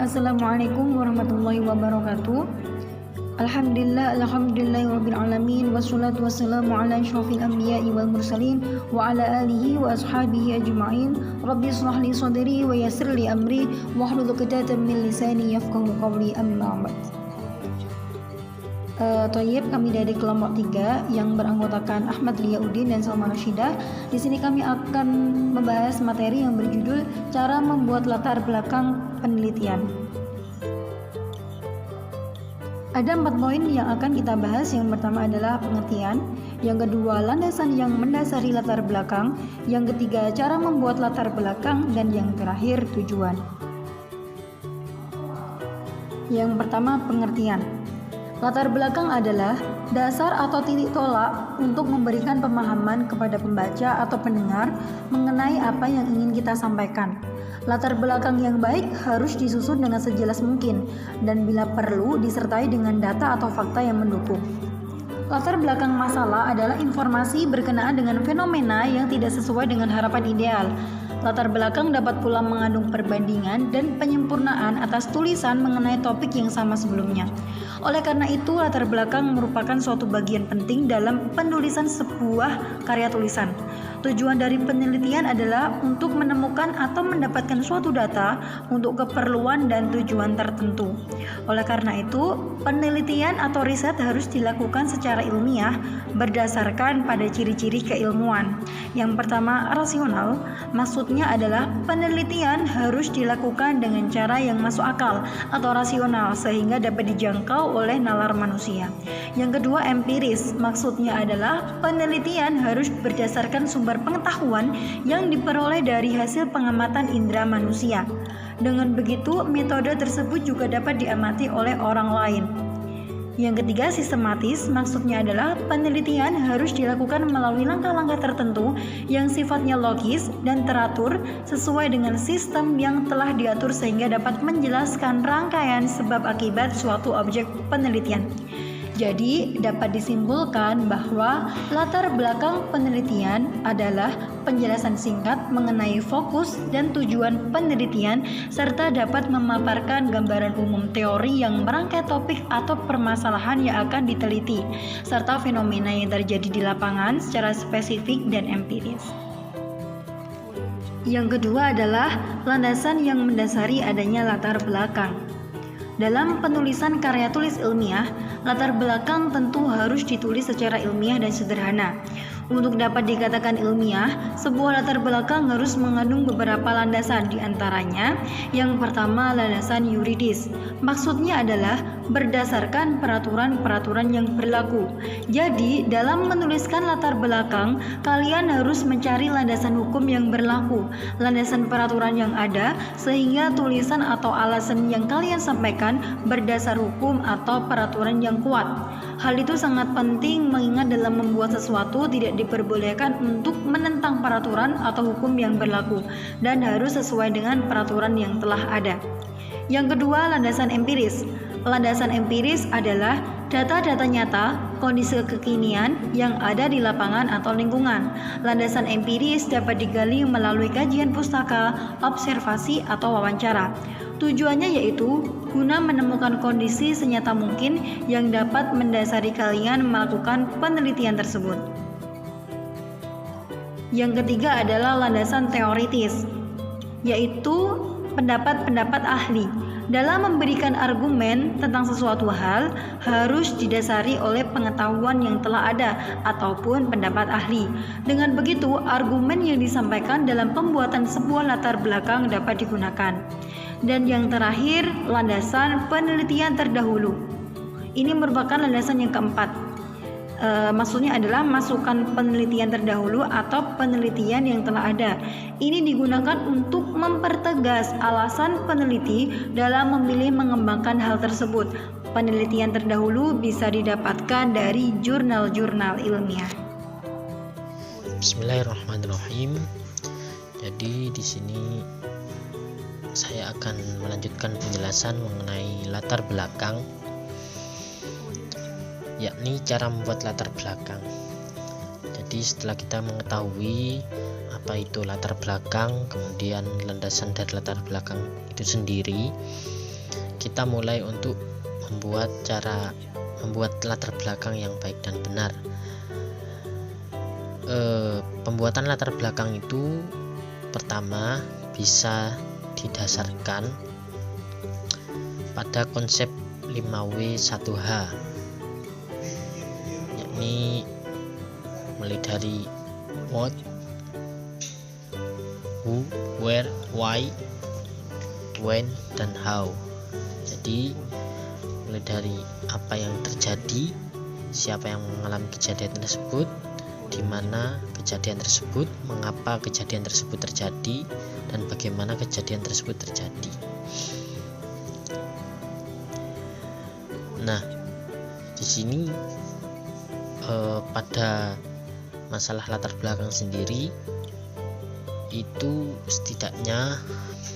Assalamualaikum warahmatullahi wabarakatuh. Alhamdulillahirabbil alamin wassalatu wassalamu ala asyrofil anbiya'i wal mursalin wa ala alihi wa ashabihi ajma'in. Rabbi shrah li sadri wa yassir li amri wahlul 'uqdatam min lisani yafqahu qawli, amma ba'd. Kami dari kelompok 3 yang beranggotakan Ahmad Riyauddin dan Salma Rashidah. Di sini kami akan membahas materi yang berjudul cara membuat latar belakang penelitian. Ada 4 poin yang akan kita bahas. Yang pertama adalah pengertian, yang kedua landasan yang mendasari latar belakang, yang ketiga cara membuat latar belakang, dan yang terakhir tujuan. Yang pertama, pengertian. Latar belakang adalah dasar atau titik tolak untuk memberikan pemahaman kepada pembaca atau pendengar mengenai apa yang ingin kita sampaikan. Latar belakang yang baik harus disusun dengan sejelas mungkin dan bila perlu disertai dengan data atau fakta yang mendukung. Latar belakang masalah adalah informasi berkenaan dengan fenomena yang tidak sesuai dengan harapan ideal. Latar belakang dapat pula mengandung perbandingan dan penyempurnaan atas tulisan mengenai topik yang sama sebelumnya. Oleh karena itu, latar belakang merupakan suatu bagian penting dalam penulisan sebuah karya tulisan. Tujuan dari penelitian adalah untuk menemukan atau mendapatkan suatu data untuk keperluan dan tujuan tertentu. Oleh karena itu, penelitian atau riset harus dilakukan secara ilmiah berdasarkan pada ciri-ciri keilmuan. Yang pertama, rasional. Maksudnya adalah penelitian harus dilakukan dengan cara yang masuk akal atau rasional sehingga dapat dijangkau oleh nalar manusia. Yang kedua, empiris. Maksudnya adalah penelitian harus berdasarkan sumber pengetahuan yang diperoleh dari hasil pengamatan indera manusia. Dengan begitu, metode tersebut juga dapat diamati oleh orang lain. Yang ketiga, sistematis. Maksudnya adalah penelitian harus dilakukan melalui langkah-langkah tertentu yang sifatnya logis dan teratur sesuai dengan sistem yang telah diatur sehingga dapat menjelaskan rangkaian sebab akibat suatu objek penelitian. Jadi, dapat disimpulkan bahwa latar belakang penelitian adalah penjelasan singkat mengenai fokus dan tujuan penelitian serta dapat memaparkan gambaran umum teori yang merangkai topik atau permasalahan yang akan diteliti serta fenomena yang terjadi di lapangan secara spesifik dan empiris. Yang kedua adalah landasan yang mendasari adanya latar belakang. Dalam penulisan karya tulis ilmiah, latar belakang tentu harus ditulis secara ilmiah dan sederhana. Untuk dapat dikatakan ilmiah, sebuah latar belakang harus mengandung beberapa landasan, di antaranya yang pertama landasan yuridis. Maksudnya adalah berdasarkan peraturan-peraturan yang berlaku. Jadi, dalam menuliskan latar belakang, kalian harus mencari landasan hukum yang berlaku, landasan peraturan yang ada, sehingga tulisan atau alasan yang kalian sampaikan berdasar hukum atau peraturan yang kuat. Hal itu sangat penting mengingat dalam membuat sesuatu tidak diperbolehkan untuk menentang peraturan atau hukum yang berlaku dan harus sesuai dengan peraturan yang telah ada. Yang kedua, landasan empiris. Landasan empiris adalah data-data nyata, kondisi kekinian yang ada di lapangan atau lingkungan. Landasan empiris dapat digali melalui kajian pustaka, observasi, atau wawancara. Tujuannya yaitu guna menemukan kondisi senyata mungkin yang dapat mendasari kalian melakukan penelitian tersebut. Yang ketiga adalah landasan teoritis, yaitu pendapat-pendapat ahli. Dalam memberikan argumen tentang sesuatu hal harus didasari oleh pengetahuan yang telah ada ataupun pendapat ahli. Dengan begitu, argumen yang disampaikan dalam pembuatan sebuah latar belakang dapat digunakan. Dan yang terakhir, landasan penelitian terdahulu. Ini merupakan landasan yang keempat. Maksudnya adalah masukan penelitian terdahulu atau penelitian yang telah ada. Ini digunakan untuk mempertegas alasan peneliti dalam memilih mengembangkan hal tersebut. Penelitian terdahulu bisa didapatkan dari jurnal-jurnal ilmiah. Bismillahirrahmanirrahim. Jadi di sini saya akan melanjutkan penjelasan mengenai latar belakang, yakni cara membuat latar belakang. Jadi setelah kita mengetahui apa itu latar belakang, kemudian landasan dari latar belakang itu sendiri, kita mulai untuk membuat latar belakang yang baik dan benar. Pembuatan latar belakang itu pertama bisa didasarkan pada konsep 5W1H, yakni mulai dari what, who, where, why, when, dan how. Jadi mulai dari apa yang terjadi, siapa yang mengalami kejadian tersebut, di mana kejadian tersebut, mengapa kejadian tersebut terjadi, dan bagaimana kejadian tersebut terjadi. Nah, di sini pada masalah latar belakang sendiri itu setidaknya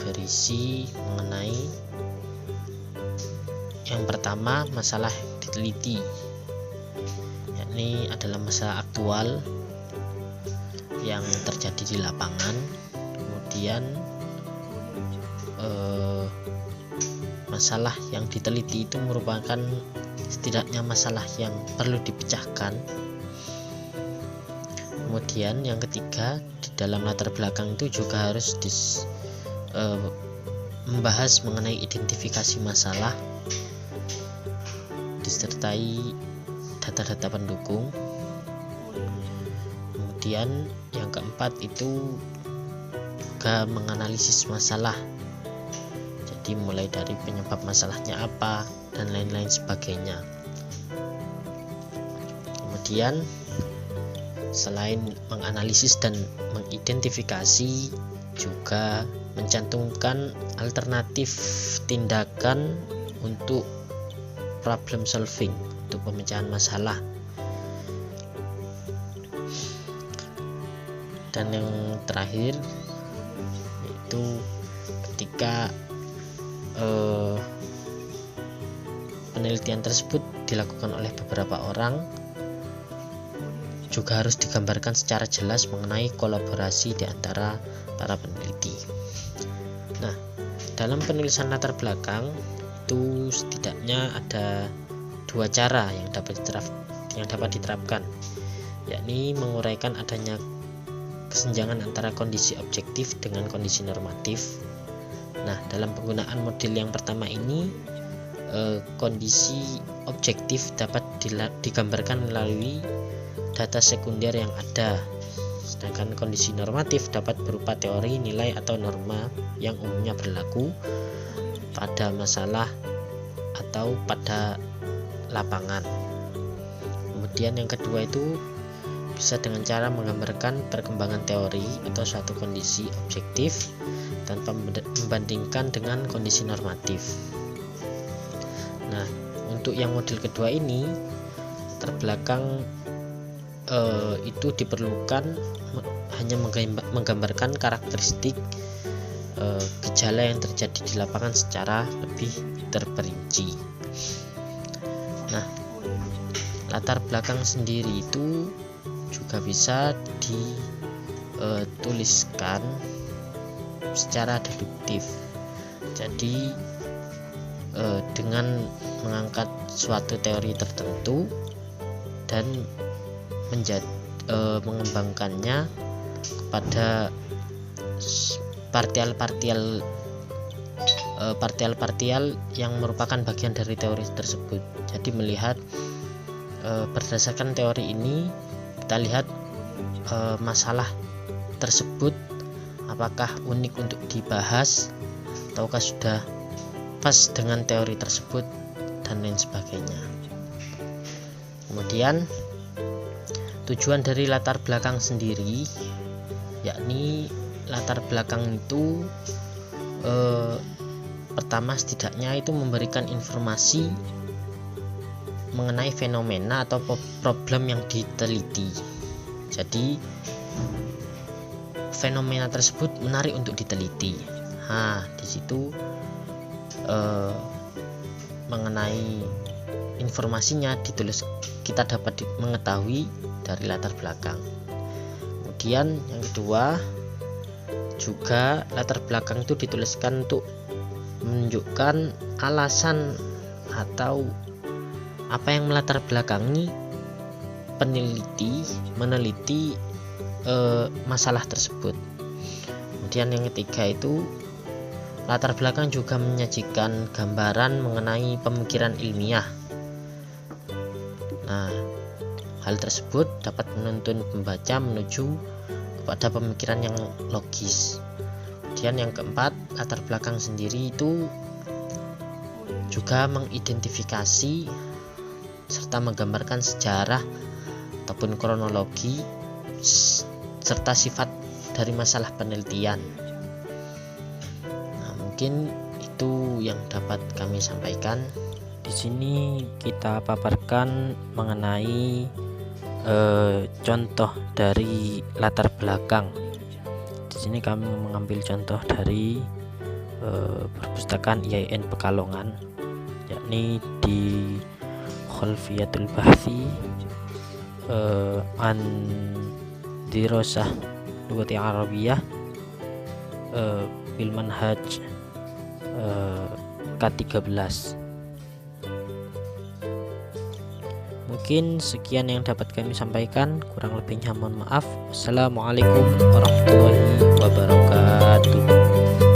berisi mengenai yang pertama, masalah diteliti, yakni adalah masalah aktual yang terjadi di lapangan. Kemudian masalah yang diteliti itu merupakan setidaknya masalah yang perlu dipecahkan. Kemudian yang ketiga, di dalam latar belakang itu juga harus membahas mengenai identifikasi masalah disertai data-data pendukung. Kemudian yang keempat itu juga menganalisis masalah, jadi mulai dari penyebab masalahnya apa dan lain-lain sebagainya. Kemudian selain menganalisis dan mengidentifikasi, juga mencantumkan alternatif tindakan untuk problem solving, untuk pemecahan masalah. Dan yang terakhir yaitu ketika penelitian tersebut dilakukan oleh beberapa orang, juga harus digambarkan secara jelas mengenai kolaborasi di antara para peneliti. Nah, dalam penulisan latar belakang itu setidaknya ada dua cara yang dapat diterapkan, yakni menguraikan adanya kesenjangan antara kondisi objektif dengan kondisi normatif. Nah, dalam penggunaan model yang pertama ini, kondisi objektif dapat digambarkan melalui data sekunder yang ada, sedangkan kondisi normatif dapat berupa teori, nilai, atau norma yang umumnya berlaku pada masalah atau pada lapangan. Kemudian yang kedua itu bisa dengan cara menggambarkan perkembangan teori atau suatu kondisi objektif tanpa membandingkan dengan kondisi normatif. Nah, untuk yang model kedua ini, terbelakang itu diperlukan hanya menggambarkan karakteristik gejala yang terjadi di lapangan secara lebih terperinci. Nah, latar belakang sendiri itu juga bisa dituliskan secara deduktif. Jadi dengan mengangkat suatu teori tertentu dan mengembangkannya kepada partial yang merupakan bagian dari teori tersebut. Jadi melihat berdasarkan teori ini, kita lihat masalah tersebut apakah unik untuk dibahas ataukah sudah pas dengan teori tersebut dan lain sebagainya. Kemudian tujuan dari latar belakang sendiri, yakni latar belakang itu pertama setidaknya itu memberikan informasi mengenai fenomena atau problem yang diteliti. Jadi fenomena tersebut menarik untuk diteliti. Di situ mengenai informasinya ditulis, kita dapat mengetahui dari latar belakang. Kemudian yang kedua, juga latar belakang itu dituliskan untuk menunjukkan alasan atau apa yang melatar belakangi peneliti meneliti masalah tersebut. Kemudian yang ketiga itu latar belakang juga menyajikan gambaran mengenai pemikiran ilmiah. Nah, hal tersebut dapat menuntun pembaca menuju kepada pemikiran yang logis. Kemudian yang keempat, latar belakang sendiri itu juga mengidentifikasi serta menggambarkan sejarah ataupun kronologi serta sifat dari masalah penelitian. Nah, mungkin itu yang dapat kami sampaikan. Di sini kita paparkan mengenai contoh dari latar belakang. Di sini kami mengambil contoh dari perpustakaan IAIN Pekalongan, yakni di Khalfiyatul Bahthi an Dirasah Lughati Arabiyah bil Manhaj K13. Mungkin sekian yang dapat kami sampaikan, kurang lebihnya mohon maaf. Assalamualaikum warahmatullahi wabarakatuh.